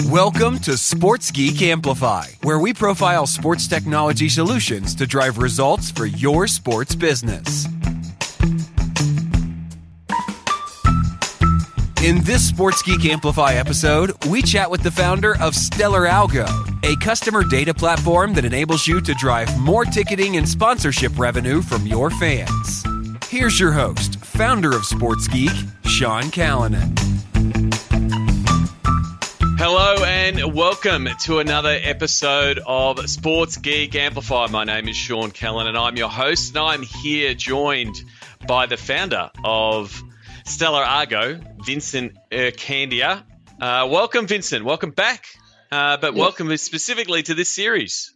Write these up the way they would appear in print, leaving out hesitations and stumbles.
Welcome to Sports Geek Amplify, where we profile sports technology solutions to drive results for your sports business. In this Sports Geek Amplify episode, we chat with the founder of StellarAlgo, a customer data platform that enables you to drive more ticketing and sponsorship revenue from your fans. Here's your host, founder of Sports Geek, Sean Callanan. Hello and welcome to another episode of Sports Geek Amplify. My name is Sean Callanan and I'm your host, and I'm here joined by the founder of StellarAlgo, Vincent Candia. Welcome, Vincent. Welcome back, welcome specifically to this series.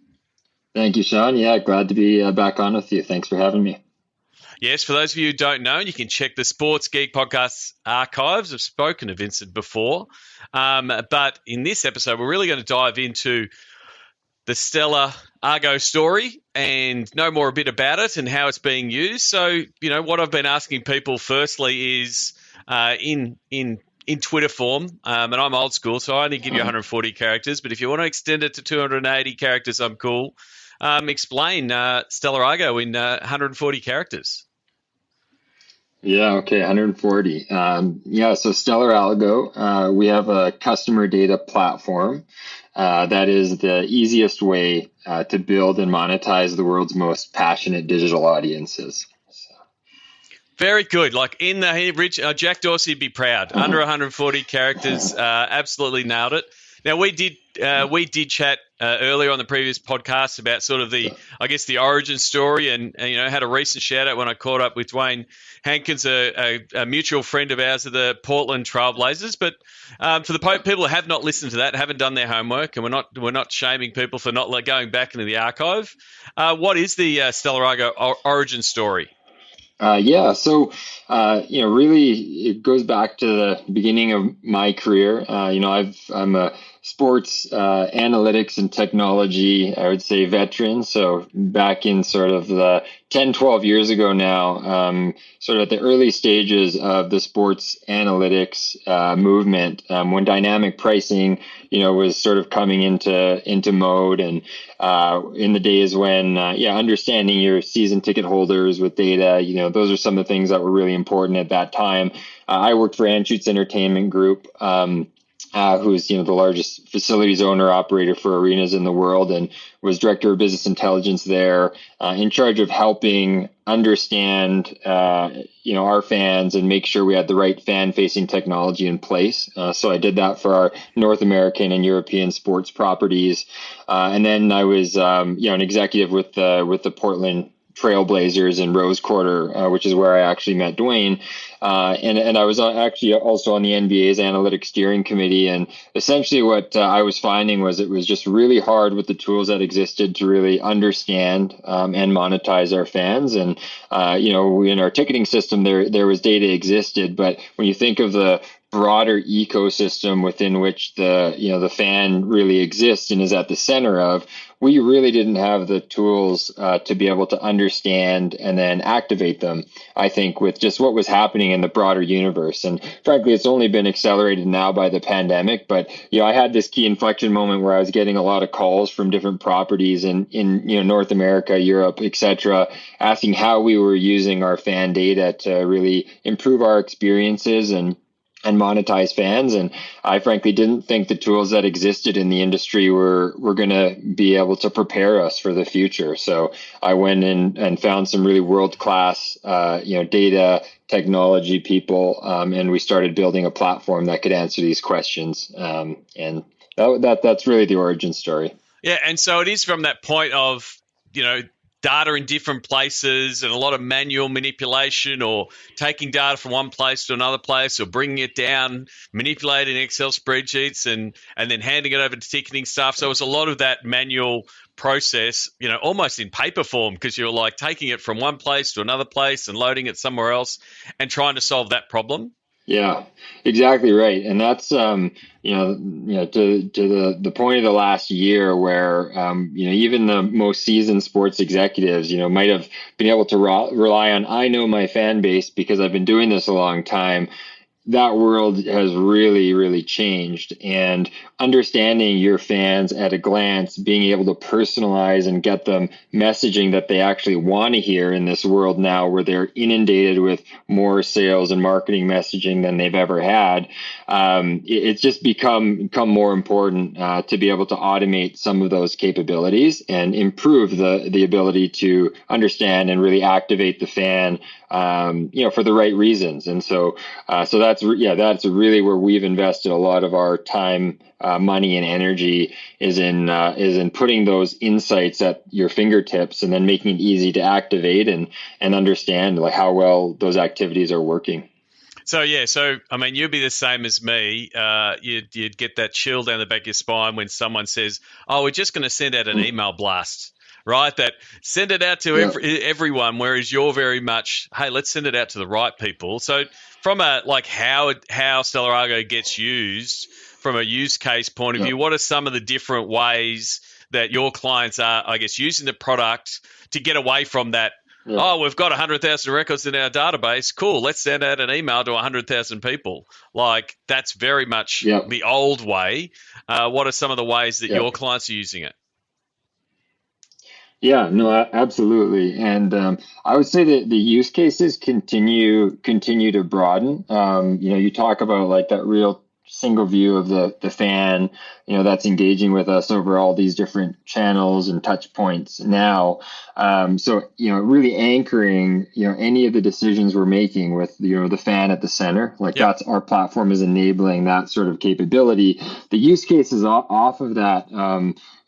Thank you, Sean. Yeah, glad to be back on with you. Thanks for having me. Yes, for those of you who don't know, you can check the Sports Geek Podcast archives. I've spoken to Vincent before. But in this episode, we're really going to dive into the StellarAlgo story and know more a bit about it and how it's being used. So, what I've been asking people firstly is in Twitter form, and I'm old school, so I only give you 140 characters. But if you want to extend it to 280 characters, I'm cool. Explain StellarAlgo in 140 characters. Yeah, okay, 140. So StellarAlgo, we have a customer data platform that is the easiest way to build and monetize the world's most passionate digital audiences. Very good. Like in the Rich, Jack Dorsey would be proud. Under 140 characters, absolutely nailed it. Now we did chat earlier on the previous podcast about sort of the origin story, and had a recent shout out when I caught up with Dwayne Hankins, a mutual friend of ours of the Portland Trailblazers. But for the people who have not listened to that, haven't done their homework, and we're not shaming people for not going back into the archive. What is the StellarAlgo origin story? Really it goes back to the beginning of my career. I'm a sports analytics and technology, I would say, veteran. So back in sort of the 10, 12 years ago now, sort of at the early stages of the sports analytics movement, when dynamic pricing, was sort of coming into mode, and in the days when, understanding your season ticket holders with data, those are some of the things that were really important at that time. I worked for Anschutz Entertainment Group, who's the largest facilities owner operator for arenas in the world, and was director of business intelligence there, in charge of helping understand our fans and make sure we had the right fan facing technology in place. So I did that for our North American and European sports properties, and then I was an executive with the Portland Trailblazers in Rose Quarter, which is where I actually met Dwayne. And I was actually also on the NBA's analytics steering committee. And essentially what I was finding was it was just really hard with the tools that existed to really understand and monetize our fans. And, in our ticketing system, there was data existed. But when you think of the broader ecosystem within which the fan really exists and is at the center of, we really didn't have the tools to be able to understand and then activate them, I think, with just what was happening in the broader universe. And frankly, it's only been accelerated now by the pandemic. But, I had this key inflection moment where I was getting a lot of calls from different properties in North America, Europe, et cetera, asking how we were using our fan data to really improve our experiences and monetize fans. And I frankly didn't think the tools that existed in the industry were going to be able to prepare us for the future. So I went in and found some really world-class, data technology people, and we started building a platform that could answer these questions. And that's really the origin story. Yeah, and so it is from that point of, data in different places and a lot of manual manipulation, or taking data from one place to another place, or bringing it down, manipulating Excel spreadsheets and then handing it over to ticketing stuff. So it's a lot of that manual process, almost in paper form, because you're like taking it from one place to another place and loading it somewhere else and trying to solve that problem. Yeah, exactly right. And that's, to the point of the last year where, even the most seasoned sports executives, might have been able to rely on, I know my fan base because I've been doing this a long time. that world has really, really changed. And understanding your fans at a glance, being able to personalize and get them messaging that they actually want to hear in this world now where they're inundated with more sales and marketing messaging than they've ever had. It's just become more important to be able to automate some of those capabilities and improve the ability to understand and really activate the fan, for the right reasons. And so that's really where we've invested a lot of our time, money, and energy is in putting those insights at your fingertips and then making it easy to activate and understand like how well those activities are working. So I mean, you'd be the same as me. You'd get that chill down the back of your spine when someone says, "Oh, we're just going to send out an email blast." Right, that send it out to everyone, whereas you're very much, hey, let's send it out to the right people. So from a like how StellarAlgo gets used from a use case point of view, what are some of the different ways that your clients are, I guess, using the product to get away from that? Oh, we've got 100,000 records in our database. Cool, let's send out an email to 100,000 people. Like that's very much the old way. What are some of the ways that your clients are using it? Yeah, no, absolutely. And I would say that the use cases continue to broaden. You talk about like that real single view of the fan, that's engaging with us over all these different channels and touch points now. Really anchoring, any of the decisions we're making with, the fan at the center, like that's our platform is enabling that sort of capability. The use cases off of that,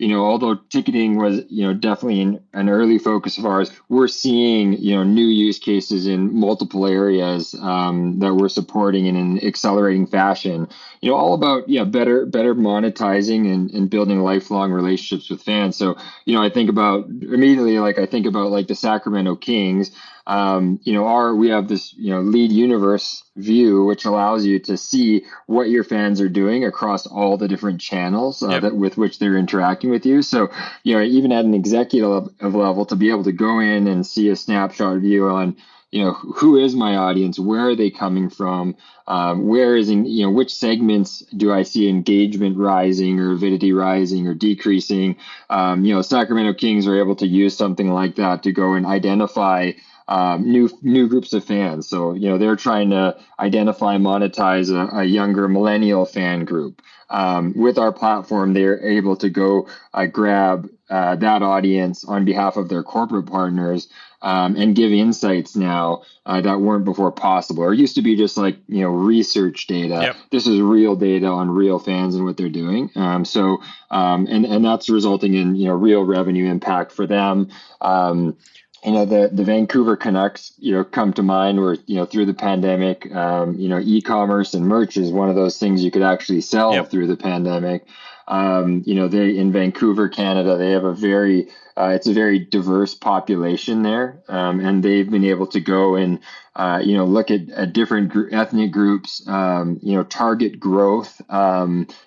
although ticketing was, definitely an early focus of ours, we're seeing, new use cases in multiple areas that we're supporting in an accelerating fashion. All about better monetizing and building lifelong relationships with fans. So I think about like the Sacramento Kings. We have this lead universe view, which allows you to see what your fans are doing across all the different channels that with which they're interacting with you. So even at an executive level, to be able to go in and see a snapshot view on who is my audience, where are they coming from, which segments do I see engagement rising or avidity rising or decreasing. Sacramento Kings are able to use something like that to go and identify new groups of fans. So they're trying to identify and monetize a younger millennial fan group. With our platform, they're able to go grab that audience on behalf of their corporate partners and give insights now that weren't before possible. Or it used to be just like research data. This is real data on real fans and what they're doing. And that's resulting in real revenue impact for them. The Vancouver Canucks, come to mind where, through the pandemic, e-commerce and merch is one of those things you could actually sell through the pandemic. They in Vancouver, Canada, they have it's a very diverse population there. And they've been able to go and, look at different ethnic groups, target growth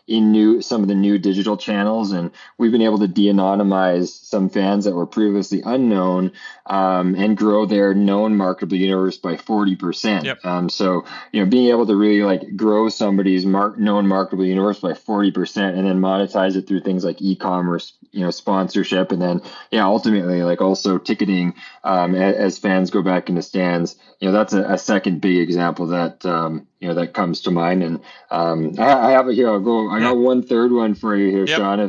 in some of the new digital channels. And we've been able to de-anonymize some fans that were previously unknown and grow their known marketable universe by 40%. So, being able to really like grow somebody's known marketable universe by 40% and then monetize it through things like e-commerce, sponsorship, and then ultimately like also ticketing as fans go back into stands. That's a second big example that that comes to mind. And I have it here. I got one third one for you here, Sean.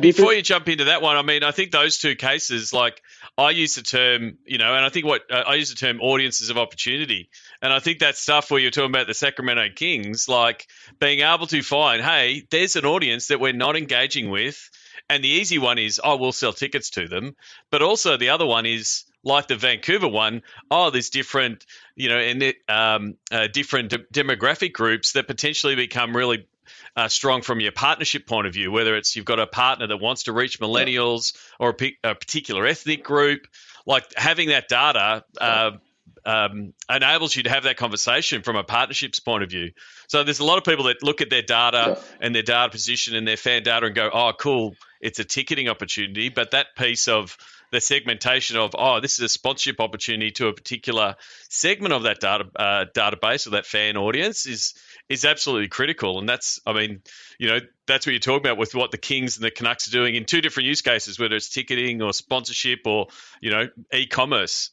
Before you jump into that one, I think those two cases, like I use the term, and I think I use the term audiences of opportunity. And I think that stuff where you're talking about the Sacramento Kings, like being able to find, hey, there's an audience that we're not engaging with. And the easy one is, we'll sell tickets to them. But also the other one is like the Vancouver one. There's different, different demographic groups that potentially become really strong from your partnership point of view, whether it's you've got a partner that wants to reach millennials or a particular ethnic group. Like having that data enables you to have that conversation from a partnerships point of view. So there's a lot of people that look at their data and their data position and their fan data and go, oh, cool, it's a ticketing opportunity. But that piece of the segmentation of, this is a sponsorship opportunity to a particular segment of that database or that fan audience is absolutely critical. And that's what you're talking about with what the Kings and the Canucks are doing in two different use cases, whether it's ticketing or sponsorship or, e-commerce.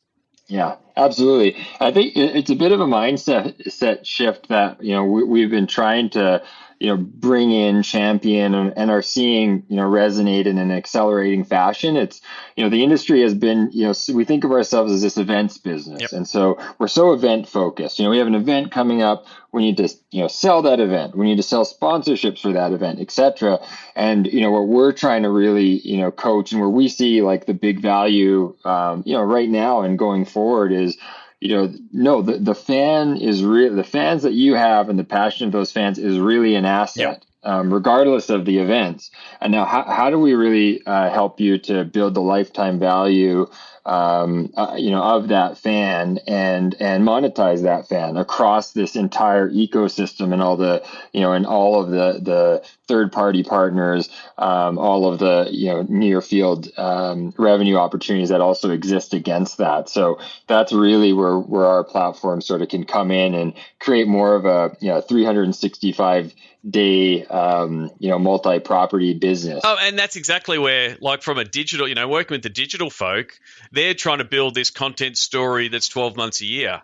Yeah, absolutely. I think it's a bit of a mindset shift that, we've been trying to, bring in, champion, and are seeing, resonate in an accelerating fashion. It's, the industry has been, we think of ourselves as this events business. Yep. And so we're so event focused. We have an event coming up. We need to, sell that event. We need to sell sponsorships for that event, et cetera. And, what we're trying to really, coach, and where we see like the big value, right now and going forward is, no, the fan is real. The fans that you have and the passion of those fans is really an asset, regardless of the events. And now, how do we really help you to build the lifetime value, of that fan and monetize that fan across this entire ecosystem and all the, and all of the third-party partners, all of the, near field revenue opportunities that also exist against that. So that's really where our platform sort of can come in and create more of a 365 day multi-property business. Oh, and that's exactly where, like, from a digital, working with the digital folk, they're trying to build this content story that's 12 months a year.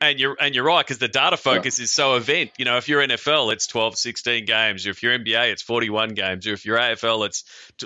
And you're right, because the data focus is so event. If you're NFL, it's 12, 16 games. Or if you're NBA, it's 41 games. Or if you're AFL, it's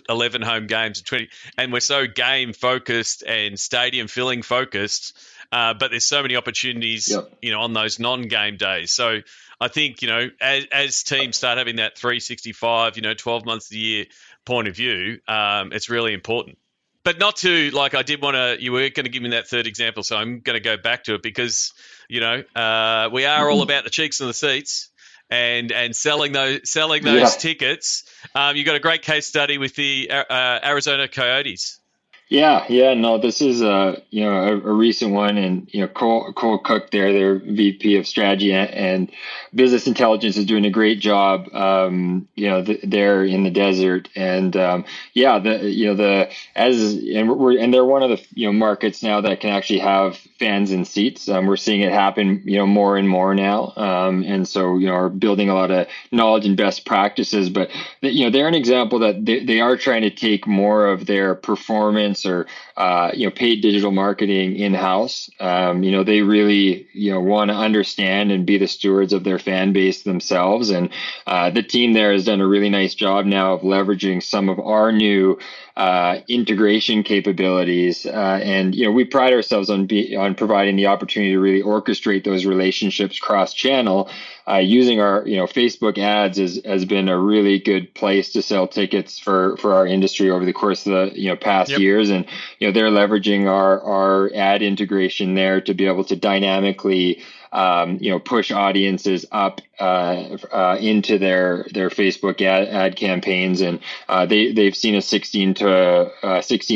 11 home games and 20. And we're so game focused and stadium filling focused. But there's so many opportunities, on those non-game days. So I think, as teams start having that 365, 12 months a year point of view, it's really important. But not to, like, you were going to give me that third example, so I'm going to go back to it because, we are all about the cheeks and the seats and selling those tickets. You got a great case study with the Arizona Coyotes. Yeah, no, this is a recent one, and Cole Cook there, their VP of strategy and business intelligence, is doing a great job. They're in the desert, and they're one of the markets now that can actually have fans in seats. We're seeing it happen more and more now, and so are building a lot of knowledge and best practices. But they're an example that they are trying to take more of their performance or paid digital marketing in-house. They really want to understand and be the stewards of their fan base themselves, and the team there has done a really nice job now of leveraging some of our new integration capabilities, and we pride ourselves on providing the opportunity to really orchestrate those relationships cross-channel. Using our Facebook ads has been a really good place to sell tickets for our industry over the course of the past years, and they're leveraging our ad integration there to be able to dynamically push audiences up into their Facebook ad campaigns, and they've seen a 16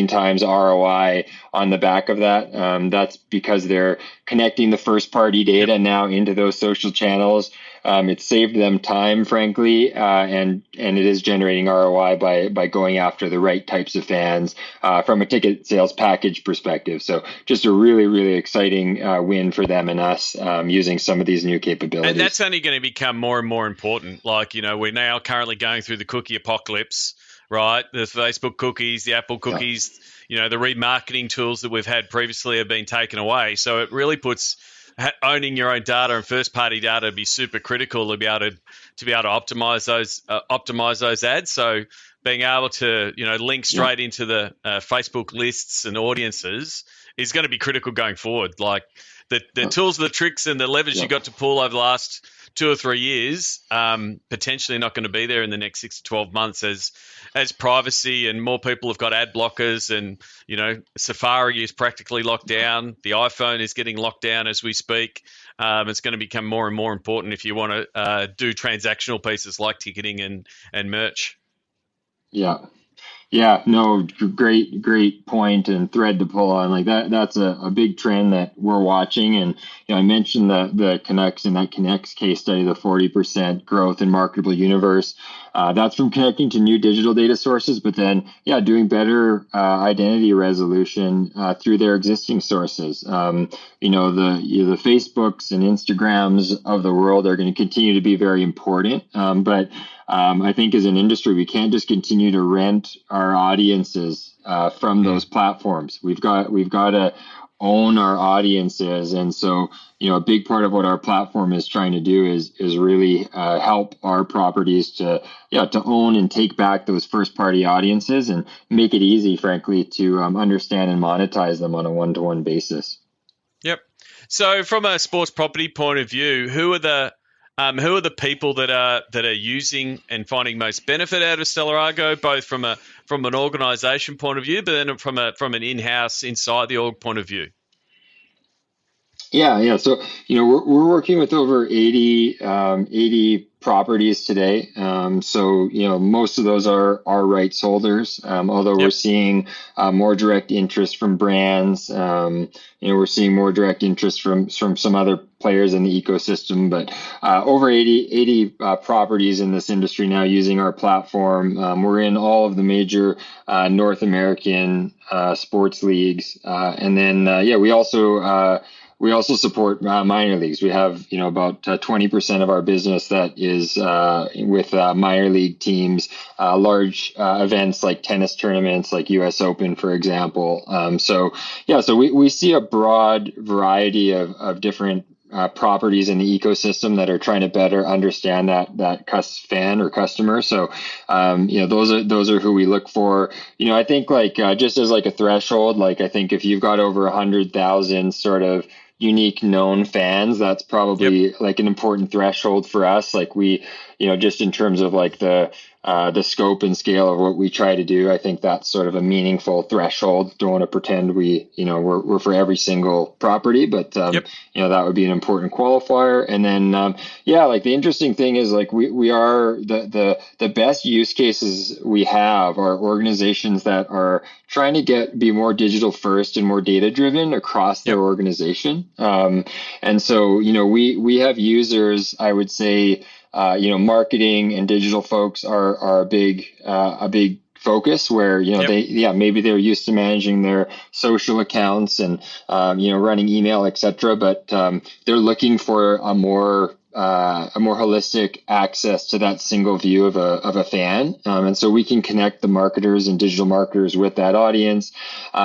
times ROI on the back of that. That's because they're connecting the first party data now into those social channels. It's saved them time, frankly, and it is generating ROI by going after the right types of fans from a ticket sales package perspective. So just a really, really exciting win for them and us using some of these new capabilities. And that's only going to become more and more important. Like, we're now currently going through the cookie apocalypse, right? The Facebook cookies, the Apple cookies, the remarketing tools that we've had previously have been taken away. So it really puts owning your own data and first-party data be super critical to be able to optimize those ads. So being able to link straight into the Facebook lists and audiences is going to be critical going forward. Like the tools, the tricks, and the levers you got to pull over the last 2 or 3 years, potentially not going to be there in the next 6 to 12 months as privacy and more people have got ad blockers, and Safari is practically locked down. The iPhone is getting locked down as we speak. It's going to become more and more important if you want to do transactional pieces like ticketing and merch. Yeah, Yeah, no, great point and thread to pull on. Like that's a big trend that we're watching. And I mentioned the Canucks and that Canucks case study, the 40% growth in marketable universe. That's from connecting to new digital data sources, but then doing better identity resolution through their existing sources. The Facebooks and Instagrams of the world are going to continue to be very important, but I think as an industry, we can't just continue to rent our audiences from those platforms. We've got to own our audiences, and so a big part of what our platform is trying to do is really help our properties to own and take back those first party audiences and make it easy, frankly, to understand and monetize them on a one-to-one basis. Yep. So from a sports property point of view, who are the people that are using and finding most benefit out of StellarAlgo, both from an organisation point of view, but then from an in-house inside the org point of view? Yeah. So we're working with over 80 properties today. So most of those are rights holders. Although we're seeing more direct interest from brands. We're seeing more direct interest from some other players in the ecosystem. But over 80 properties in this industry now using our platform. We're in all of the major North American sports leagues, and then we also support minor leagues. We have, about 20% of our business that is with minor league teams, large events like tennis tournaments, like U.S. Open, for example. So we see a broad variety of different properties in the ecosystem that are trying to better understand that fan or customer. So, those are who we look for. I think just as a threshold, I think if you've got over 100,000 sort of unique known fans, that's probably an important threshold for us. We, just in terms of the scope and scale of what we try to do, I think that's sort of a meaningful threshold. Don't want to pretend we're for every single property, but that would be an important qualifier. And then the interesting thing is we are the best use cases we have are organizations that are trying to be more digital first and more data driven across their organization. And so we have users, I would say, marketing and digital folks are a big focus where, maybe they're used to managing their social accounts and, running email, et cetera, but they're looking for a more holistic access to that single view of a fan. And so we can connect the marketers and digital marketers with that audience. We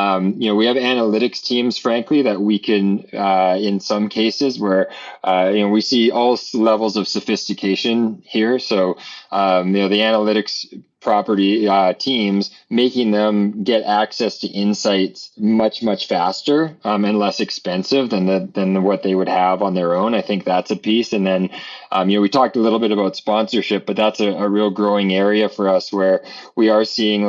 have analytics teams, frankly, that we can, in some cases where, we see all levels of sophistication here. So, the analytics property teams, making them get access to insights much faster and less expensive than what they would have on their own. I think that's a piece. And then we talked a little bit about sponsorship, but that's a real growing area for us where we are seeing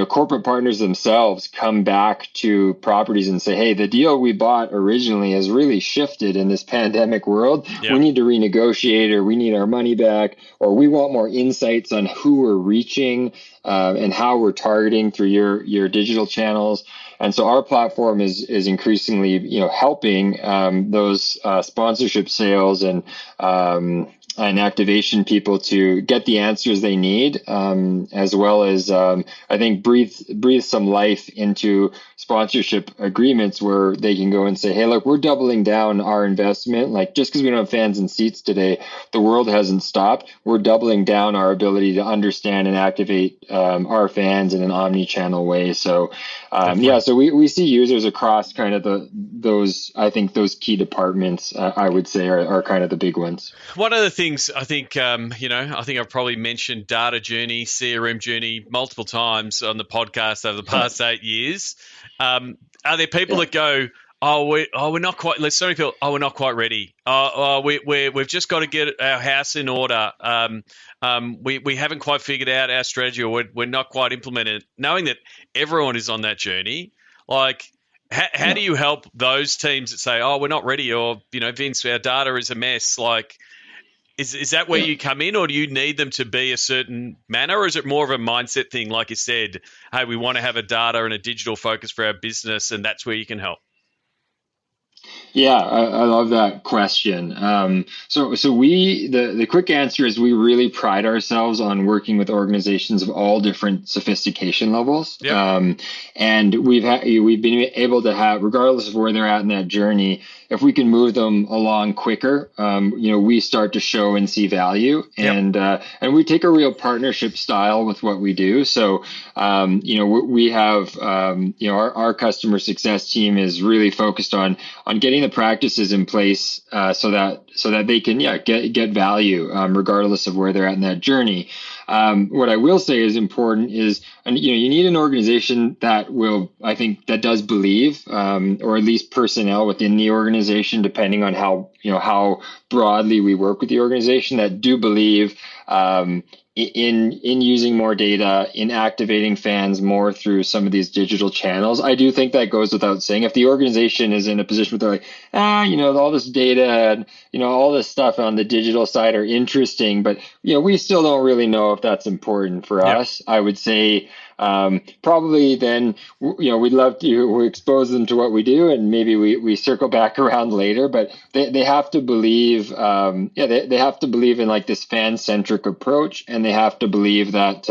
corporate partners themselves come back to properties and say, hey, the deal we bought originally has really shifted in this pandemic world. We need to renegotiate, or we need our money back, or we want more insights on who we're reaching and how we're targeting through your digital channels. And so our platform is increasingly, helping those sponsorship sales and activation people to get the answers they need, as well as I think breathe some life into sponsorship agreements where they can go and say, hey, look, we're doubling down our investment. Just because we don't have fans in seats today, the world hasn't stopped. We're doubling down our ability to understand and activate our fans in an omni-channel way. So so we see users across kind of those key departments, I would say are kind of the big ones. One of the things I think, I think I've probably mentioned data journey, CRM journey multiple times on the podcast over the past 8 years. Are there people that go, we're not quite, let's sorry, Phil, we're not quite ready. We've just got to get our house in order. We haven't quite figured out our strategy, or we're not quite implemented. Knowing that everyone is on that journey, how do you help those teams that say, we're not ready, or, Vince, our data is a mess? Is that where Yeah. you come in, or do you need them to be a certain manner, or is it more of a mindset thing, like you said, hey, we want to have a data and a digital focus for our business, and that's where you can help? Yeah, I love that question. So the quick answer is we really pride ourselves on working with organizations of all different sophistication levels. Yep. And we've been able to have, regardless of where they're at in that journey, if we can move them along quicker, we start to show and see value, and we take a real partnership style with what we do. So, we have, our customer success team is really focused on getting the practices in place, so that they can get value, regardless of where they're at in that journey. What I will say is important is, and you need an organization that does believe, or at least personnel within the organization, depending on how broadly we work with the organization, that do believe in using more data, in activating fans more through some of these digital channels. I do think that goes without saying. If the organization is in a position where they're like, all this data and all this stuff on the digital side are interesting, but we still don't really know if that's important for us. I would say probably then we'd love to expose them to what we do, and maybe we circle back around later, but they have to believe they have to believe in like this fan-centric approach, and they have to believe that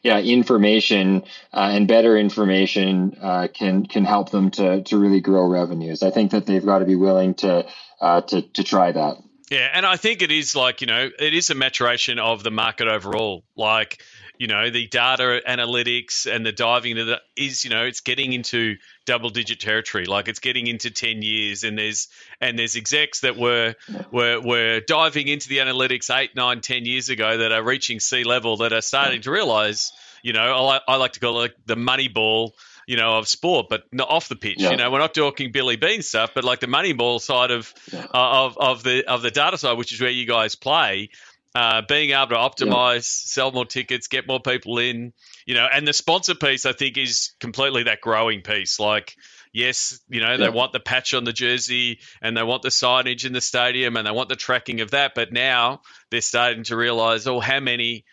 information and better information can help them to really grow revenues. I think that they've got to be willing to try that. Yeah, and I think it is it is a maturation of the market overall. The data analytics and the diving into it's getting into double-digit territory. Like it's getting into 10 years, and there's execs that were diving into the analytics 8, 9, 10 years ago that are reaching C-level, that are starting to realize, I like to call it like the money ball, of sport, but not off the pitch. Yeah. We're not talking Billy Bean stuff, but like the money ball side of the data side, which is where you guys play. Being able to optimize, sell more tickets, get more people in, and the sponsor piece, I think, is completely that growing piece. Like, yes, they want the patch on the jersey, and they want the signage in the stadium, and they want the tracking of that. But now they're starting to realize, how many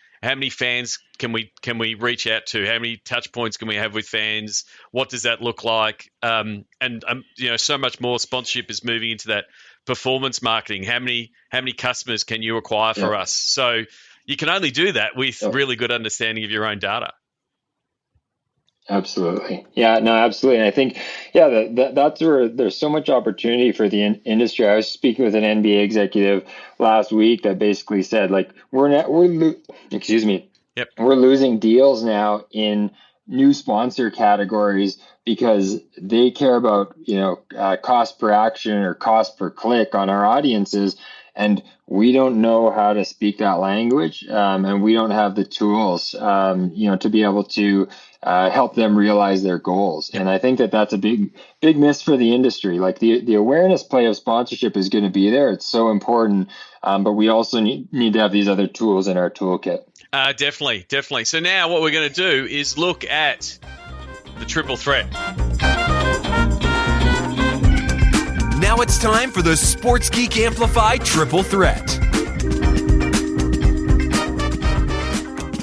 fans can we reach out to? How many touch points can we have with fans? What does that look like? So much more sponsorship is moving into that performance marketing. How many customers can you acquire for us? So you can only do that with really good understanding of your own data. Absolutely. Yeah, no, absolutely. And I think, that's where there's so much opportunity for the industry. I was speaking with an NBA executive last week that basically said, like, we're losing deals now in new sponsor categories because they care about, cost per action or cost per click on our audiences. And we don't know how to speak that language, and we don't have the tools, to be able to help them realize their goals. And I think that that's a big miss for the industry. Like the awareness play of sponsorship is going to be there. It's so important, but we also need to have these other tools in our toolkit. Definitely. So now what we're going to do is look at the triple threat. Now it's time for the Sports Geek Amplify Triple Threat,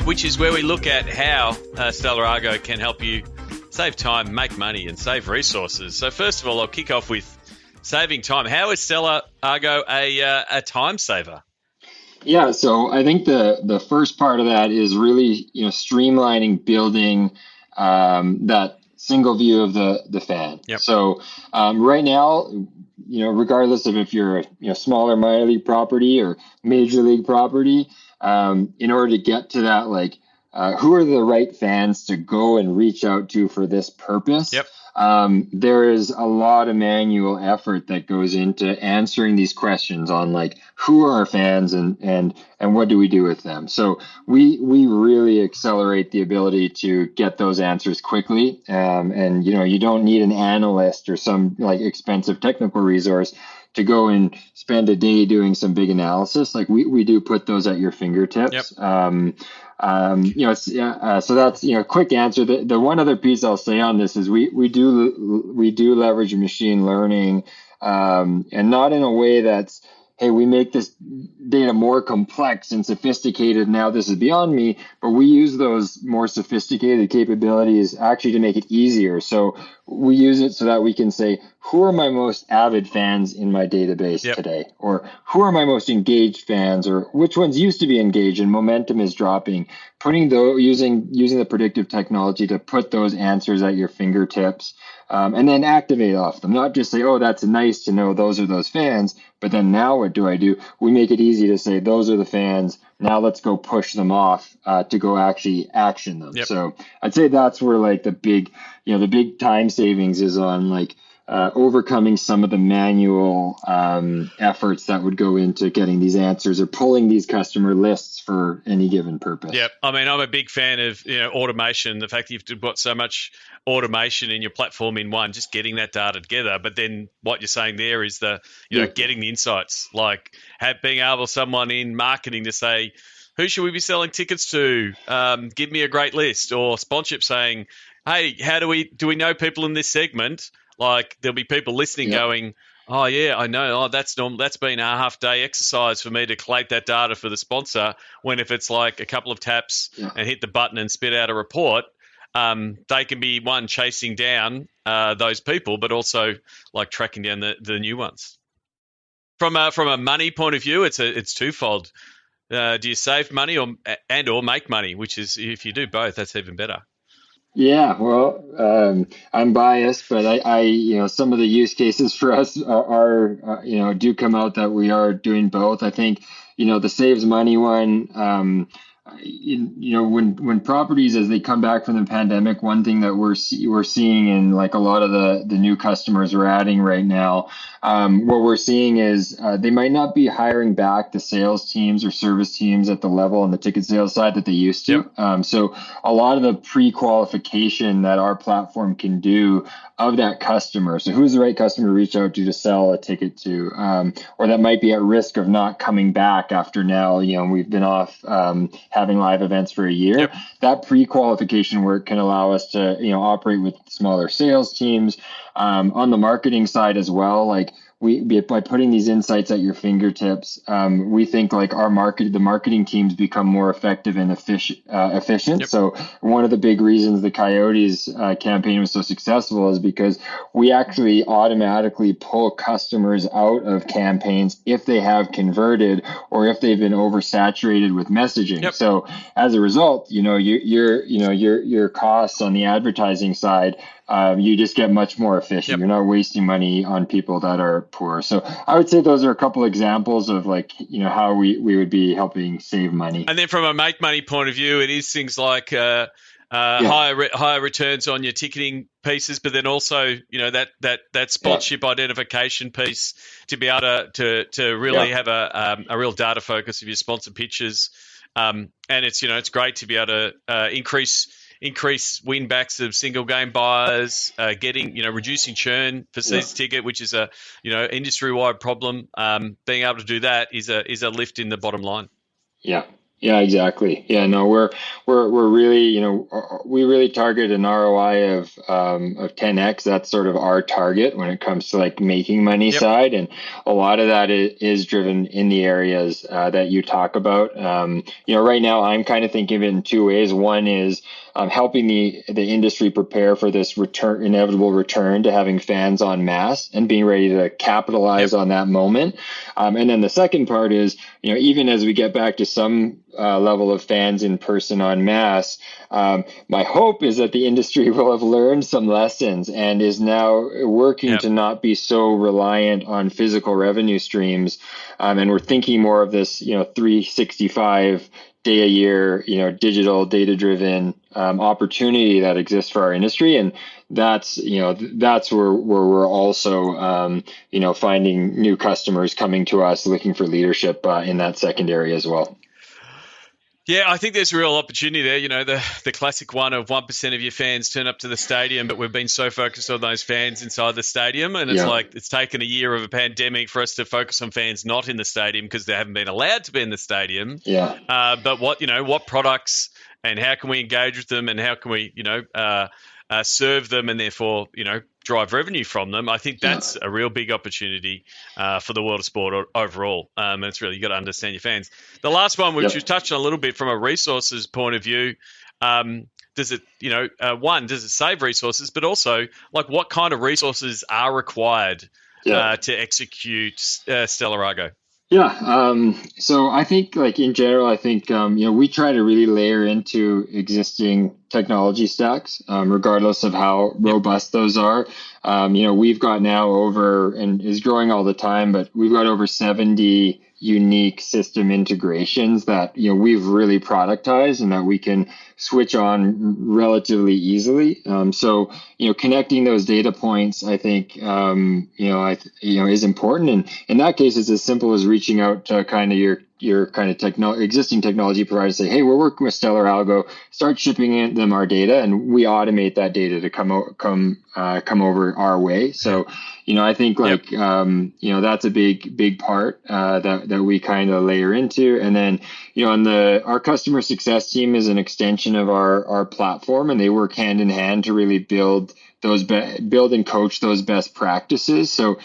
which is where we look at how StellarAlgo can help you save time, make money, and save resources. So first of all, I'll kick off with saving time. How is StellarAlgo a time saver? Yeah, so I think the first part of that is really streamlining, building that single view of the fan. Yep. So right now, regardless of if you're a smaller minor league property or major league property, in order to get to that, who are the right fans to go and reach out to for this purpose? Yep. There is a lot of manual effort that goes into answering these questions on who are our fans and what do we do with them. So we really accelerate the ability to get those answers quickly. And you don't need an analyst or some expensive technical resource to go and spend a day doing some big analysis. We do put those at your fingertips. Yep. So that's quick answer. The one other piece I'll say on this is we do leverage machine learning, and not in a way that's hey, we make this data more complex and sophisticated. Now this is beyond me, but we use those more sophisticated capabilities actually to make it easier. So we use it so that we can say, who are my most avid fans in my database today? Or who are my most engaged fans? Or which ones used to be engaged and momentum is dropping? Putting those, using the predictive technology to put those answers at your fingertips, and then activate off them. Not just say, oh, that's nice to know those are those fans, but then now what do? We make it easy to say, those are the fans. Now let's go push them off to go actually action them. So I'd say that's where like the big time savings is on like overcoming some of the manual efforts that would go into getting these answers or pulling these customer lists for any given purpose. Yeah, I mean, I'm a big fan of automation. The fact that you've got so much automation in your platform in one, just getting that data together. But then what you're saying there is getting the insights, like being able someone in marketing to say, who should we be selling tickets to? Give me a great list, or sponsorship saying, hey, how do we know people in this segment? Like there'll be people listening going, oh yeah, I know. Oh, that's normal. That's been a half-day exercise for me to collate that data for the sponsor. When if it's like a couple of taps and hit the button and spit out a report, they can be one chasing down those people, but also like tracking down the new ones. From a money point of view, it's twofold. Do you save money or make money? Which is, if you do both, that's even better. Yeah, well, I'm biased, but I some of the use cases for us are do come out that we are doing both. I think, the saves money one, when properties, as they come back from the pandemic, one thing that we're seeing in like a lot of the new customers we're adding right now, what we're seeing is they might not be hiring back the sales teams or service teams at the level on the ticket sales side that they used to. So a lot of the pre-qualification that our platform can do of that customer. So who's the right customer to reach out to sell a ticket to, or that might be at risk of not coming back after now, we've been off having live events for a year. That pre-qualification work can allow us to, operate with smaller sales teams. On the marketing side as well, like by putting these insights at your fingertips, we think like the marketing teams become more effective and efficient. So one of the big reasons the Coyotes campaign was so successful is because we actually automatically pull customers out of campaigns if they have converted or if they've been oversaturated with messaging. So as a result, your costs on the advertising side, you just get much more efficient. You're not wasting money on people that are poor. So I would say those are a couple examples of like, how we would be helping save money. And then from a make money point of view, it is things like higher returns on your ticketing pieces, but then also, that sponsorship identification piece to be able to really have a real data focus of your sponsor pitches. And it's great to be able to increase win backs of single game buyers, reducing churn for season ticket, which is a industry wide problem. Being able to do that is a lift in the bottom line. Yeah, exactly. Yeah, no, we're really, we really target an ROI of 10x. That's sort of our target when it comes to like making money side, and a lot of that is driven in the areas that you talk about. Right now I'm kind of thinking of it in two ways. One is helping the industry prepare for this inevitable return to having fans en masse and being ready to capitalize on that moment. And then the second part is, even as we get back to some level of fans in person en masse, my hope is that the industry will have learned some lessons and is now working to not be so reliant on physical revenue streams. And we're thinking more of this, 365 day a year, digital data driven opportunity that exists for our industry. And that's where we're also, finding new customers coming to us looking for leadership in that secondary as well. Yeah, I think there's a real opportunity there. The classic one of 1% of your fans turn up to the stadium, but we've been so focused on those fans inside the stadium. And it's like it's taken a year of a pandemic for us to focus on fans not in the stadium because they haven't been allowed to be in the stadium. But what products and how can we engage with them and how can we, serve them, and therefore, drive revenue from them. I think that's a real big opportunity for the world of sport overall. And it's really, you got to understand your fans. The last one, which you touched on a little bit from a resources point of view, does it, does it save resources, but also like what kind of resources are required to execute StellarAlgo? Yeah. So I think like in general, I think, we try to really layer into existing technology stacks, regardless of how robust those are. We've got now over, and is growing all the time, but we've got over 70 unique system integrations that, we've really productized and that we can switch on relatively easily. So, connecting those data points, I think, is important. And in that case, it's as simple as reaching out to kind of your kind of existing technology providers, say, hey, we're working with StellarAlgo, start shipping them our data, and we automate that data to come over our way. So, I think that's a big part that we kind of layer into. And then, our customer success team is an extension of our platform, and they work hand in hand to really build and coach those best practices. So,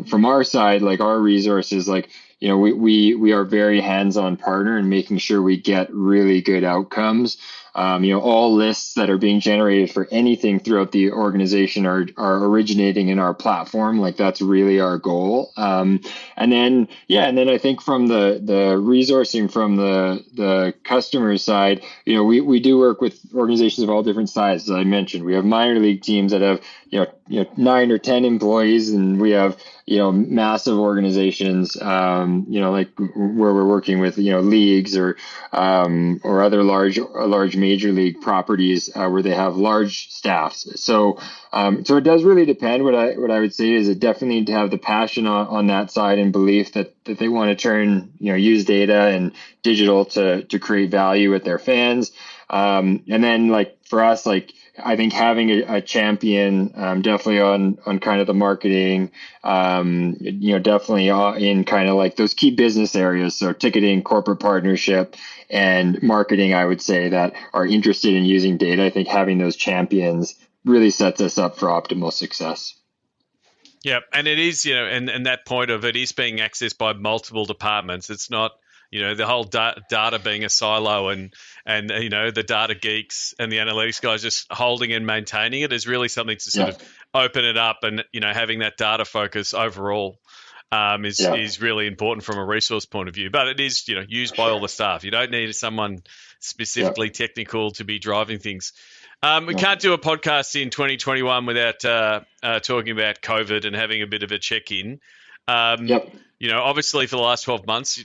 from our side, like our resources, like, we are very hands-on partner in making sure we get really good outcomes. All lists that are being generated for anything throughout the organization are originating in our platform. Like that's really our goal. And then I think from the resourcing from the customer side, we do work with organizations of all different sizes. As I mentioned, we have minor league teams that have 9 or 10 employees, and we have massive organizations, like where we're working with leagues or other large major league properties where they have large staffs. So it does really depend. What I would say is it definitely need to have the passion on that side and belief that they want to use data and digital to create value with their fans. And then like for us, like I think having a champion, definitely on kind of the marketing, definitely in kind of like those key business areas. So ticketing, corporate partnership, and marketing, I would say, that are interested in using data. I think having those champions really sets us up for optimal success. Yeah, and it is, and that point of it is being accessed by multiple departments. It's not, the whole data being a silo and the data geeks and the analytics guys just holding and maintaining it is really something to sort of open it up, and having that data focus overall is really important from a resource point of view. But it is used by all the staff. You don't need someone specifically technical to be driving things. We can't do a podcast in 2021 without talking about COVID and having a bit of a check-in. Obviously for the last 12 months,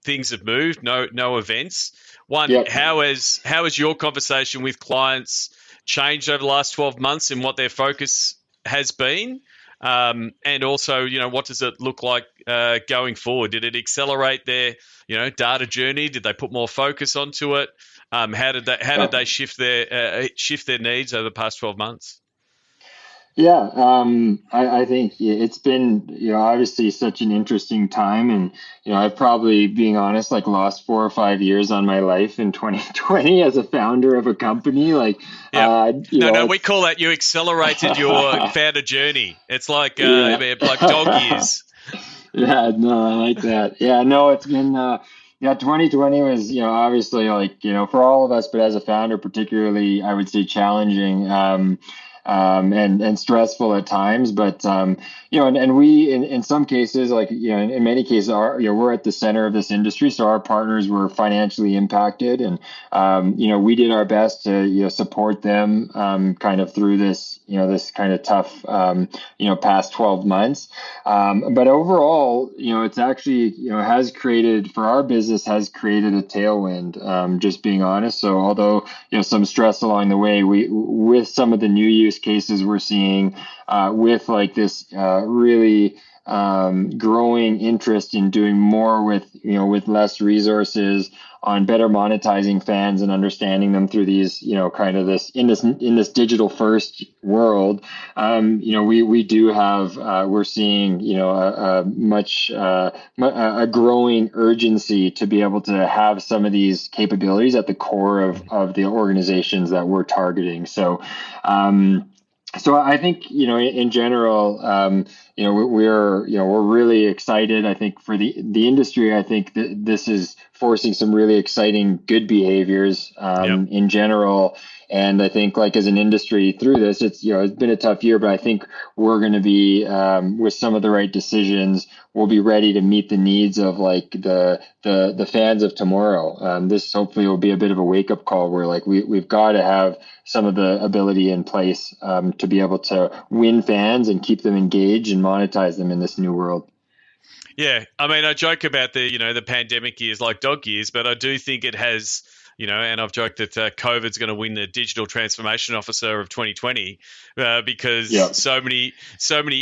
things have moved. No events. How has your conversation with clients changed over the last 12 months and what their focus has been? And also, what does it look like going forward? Did it accelerate their, data journey? Did they put more focus onto it? How did they shift their needs over the past 12 months? Yeah, I think it's been, obviously such an interesting time. And, I've probably, being honest, like lost 4 or 5 years on my life in 2020 as a founder of a company. Like, no, we call that you accelerated your founder journey. It's like dog years. Yeah, no, I like that. Yeah, no, it's been, 2020 was, obviously like, for all of us, but as a founder, particularly, I would say challenging. And stressful at times, but and we in some cases, like in many cases, we're at the center of this industry, so our partners were financially impacted, and we did our best to support them kind of through this this kind of tough past 12 months. But overall, it's actually has created for our business a tailwind. Just being honest, so although some stress along the way, with some of the new use cases we're seeing with like this really growing interest in doing more with less resources, on better monetizing fans and understanding them through these, kind of this digital first world. We do have, we're seeing, a growing urgency to be able to have some of these capabilities at the core of the organizations that we're targeting. So I think, in general, we're really excited. I think for the industry, I think that this is forcing some really exciting good behaviors in general. And I think, like, as an industry through this, it's been a tough year, but I think we're going to be, with some of the right decisions, we'll be ready to meet the needs of, like, the fans of tomorrow. This hopefully will be a bit of a wake up call where, like, we've got to have some of the ability in place to be able to win fans and keep them engaged and monetize them in this new world. Yeah, I mean, I joke about the pandemic years like dog years, but I do think it has, and I've joked that COVID's going to win the Digital Transformation Officer of 2020 because so many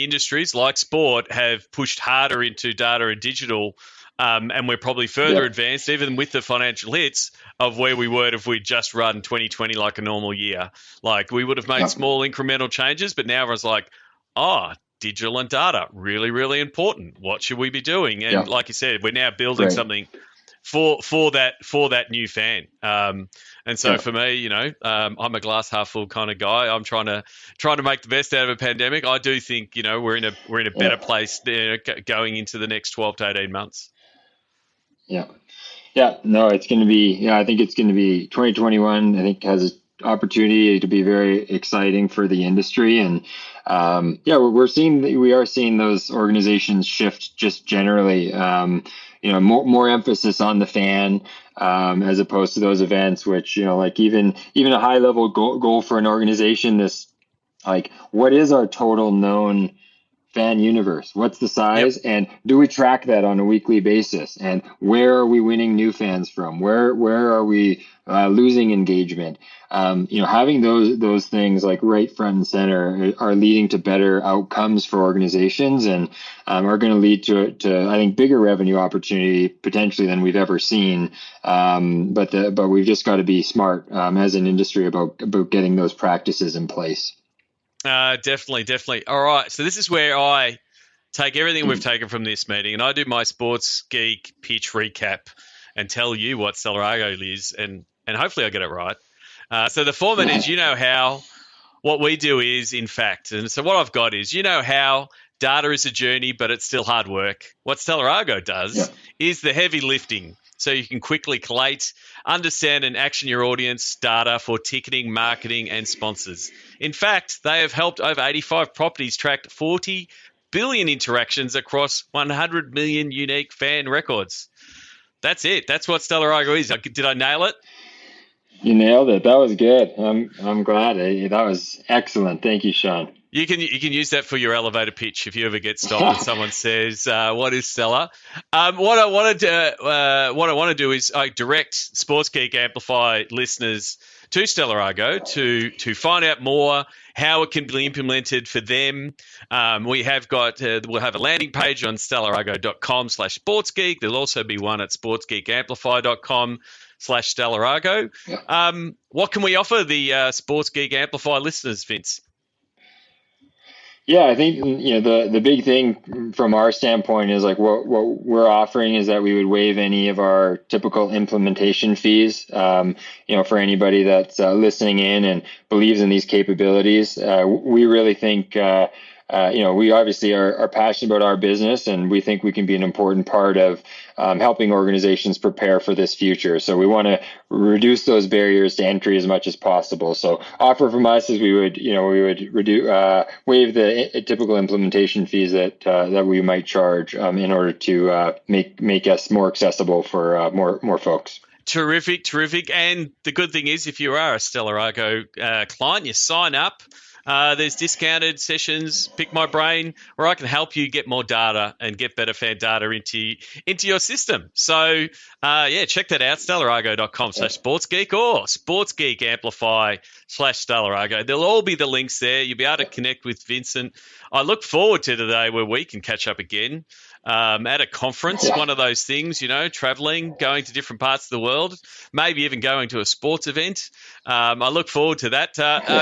industries like sport have pushed harder into data and digital, and we're probably further advanced, even with the financial hits, of where we were if we'd just run 2020 like a normal year. Like, we would have made small incremental changes, but now everyone's like, digital and data, really, really important. What should we be doing? And like you said, we're now building something for that new fan. And so for me, I'm a glass half full kind of guy. I'm trying to make the best out of a pandemic. I do think, we're in a better place there going into the next 12 to 18 months. No, it's going to be, I think it's going to be 2021, I think has an opportunity to be very exciting for the industry. And we are seeing those organizations shift just generally, more emphasis on the fan, as opposed to those events, which, like even a high level goal for an organization, this, like, what is our total known fan universe? What's the size? And do we track that on a weekly basis? And where are we winning new fans from? Where are we losing engagement? Having those things, like, right front and center are leading to better outcomes for organizations, and are going to lead to I think bigger revenue opportunity potentially than we've ever seen. But we've just got to be smart as an industry about getting those practices in place. Definitely. All right. So this is where I take everything we've taken from this meeting and I do my sports geek pitch recap and tell you what StellarAlgo is, and hopefully I get it right. So the format is, how what we do is, in fact. And so what I've got is, how data is a journey, but it's still hard work. What StellarAlgo does is the heavy lifting. So you can quickly collate, understand and action your audience data for ticketing, marketing and sponsors. In fact, they have helped over 85 properties track 40 billion interactions across 100 million unique fan records. That's it. That's what StellarAlgo is. Did I nail it? You nailed it. That was good. I'm glad. That was excellent. Thank you, Sean. You can use that for your elevator pitch if you ever get stopped and someone says, "What is Stellar?" What I want to do is I direct Sports Geek Amplify listeners to StellarAlgo to find out more how it can be implemented for them. We'll have a landing page on StellarAlgo.com/sportsgeek. There'll also be one at sportsgeekamplify.com/StellarAlgo. What can we offer the Sports Geek Amplify listeners, Vince? Yeah, I think, the big thing from our standpoint is, like, what we're offering is that we would waive any of our typical implementation fees. For anybody that's listening in and believes in these capabilities, we really think, we obviously are passionate about our business, and we think we can be an important part of helping organizations prepare for this future. So we want to reduce those barriers to entry as much as possible. So offer from us is we would waive the typical implementation fees that we might charge in order to make us more accessible for more folks. Terrific. And the good thing is, if you are a StellarAlgo client, you sign up. There's discounted sessions, Pick My Brain, where I can help you get more data and get better fan data into your system. So, check that out, StellarAlgo.com/sportsgeek or SportsGeek Amplify/StellarAlgo. There'll all be the links there. You'll be able to connect with Vincent. I look forward to the day where we can catch up again. At a conference, one of those things, traveling, going to different parts of the world, maybe even going to a sports event. I look forward to that.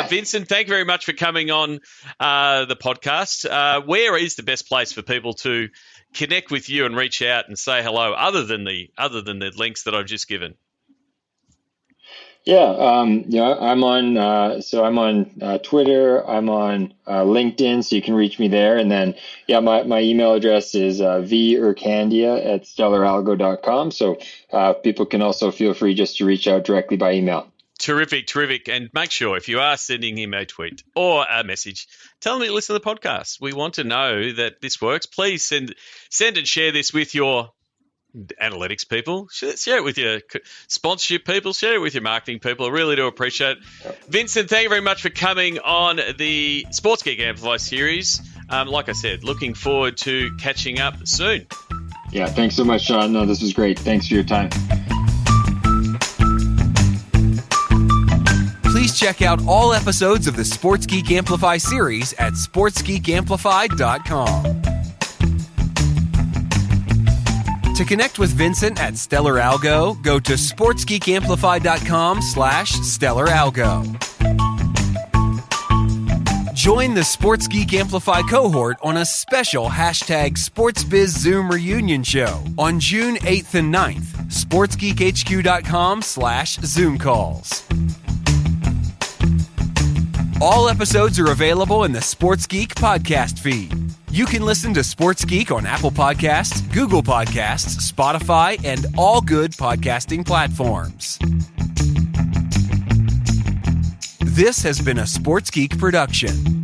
Vincent, thank you very much for coming on the podcast. Where is the best place for people to connect with you and reach out and say hello, other than the links that I've just given? Yeah, I'm on. I'm on Twitter. I'm on LinkedIn, so you can reach me there. And then, my email address is vircandia@stellaralgo.com. So people can also feel free just to reach out directly by email. Terrific. And make sure if you are sending him a tweet or a message, tell him to listen to the podcast. We want to know that this works. Please send and share this with your analytics people, share it with your sponsorship people, share it with your marketing people. I really do appreciate it. Vincent, thank you very much for coming on the Sports Geek Amplify series. Like I said, looking forward to catching up soon. Yeah, thanks so much, Sean. No, this was great. Thanks for your time. Please check out all episodes of the Sports Geek Amplify series at sportsgeekamplify.com. To connect with Vincent at StellarAlgo, go to sportsgeekamplify.com/StellarAlgo. Join the Sports Geek Amplify cohort on a special #SportsBiz Zoom reunion show on June 8th and 9th. sportsgeekhq.com/Zoom calls. All episodes are available in the Sports Geek podcast feed. You can listen to Sports Geek on Apple Podcasts, Google Podcasts, Spotify, and all good podcasting platforms. This has been a Sports Geek production.